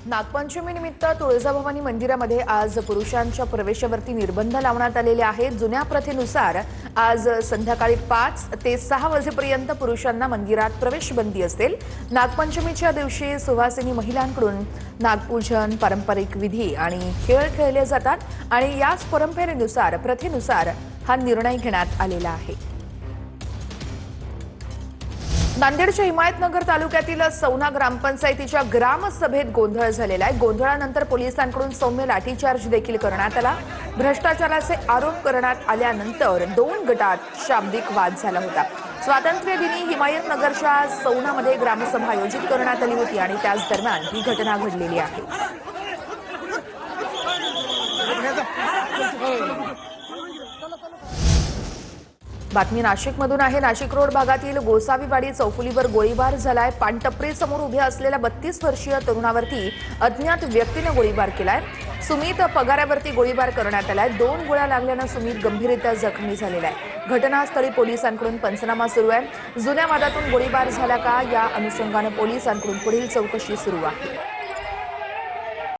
नागपंचमीनिमित्त तुळजाभवानी मंदिरामध्ये आज पुरुषांच्या प्रवेशावरती निर्बंध लावण्यात आलेले आहेत। जुन्या प्रथेनुसार आज संध्याकाळी 5 ते 6 वाजेपर्यंत पुरुषांना मंदिरात प्रवेशबंदी असेल। नागपंचमीच्या दिवशी सुवासिनी महिलांकडून नागपूजन, पारंपरिक विधी आणि खेळ खेळले जातात आणि याच परंपरेनुसार प्रथेनुसार हा निर्णय घेण्यात आलेला आहे। नांदेडच्या हिमायतनगर तालुक्यातील सौना ग्रामपंचायतीच्या ग्रामसभेत गोंधळ झालेला आहे। गोंधळानंतर पोलिसांकडून सौम्य लाठीचार्ज देखील करण्यात आला। भ्रष्टाचाराचे आरोप करण्यात आल्यानंतर 2 गटात शाब्दिक वाद झाला होता। स्वातंत्र्य दिनी हिमायतनगरच्या सौनामध्ये ग्रामसभा आयोजित करण्यात आली होती आणि त्याच दरम्यान ही घटना घडलेली आहे। बातमी नाशिकमधून आहे। नाशिक रोड भागातील गोसावीवाडी चौफुलीवर गोळीबार झालाय। पानटपरी समोर उभे असलेल्या 32 वर्षीय तरुणावरती अज्ञात व्यक्तीने गोळीबार केलाय। सुमित पगारावरती गोळीबार करण्यात आलाय। 2 गोळ्या लागल्याने सुमित गंभीररित्या जखमी झालेला आहे। घटनास्थळी पोलिसांकडून पंचनामा सुरू आहे। जुन्या वादातून गोळीबार झाला का या अनुषंगाने पोलिसांकडून पुढील चौकशी सुरू आहे।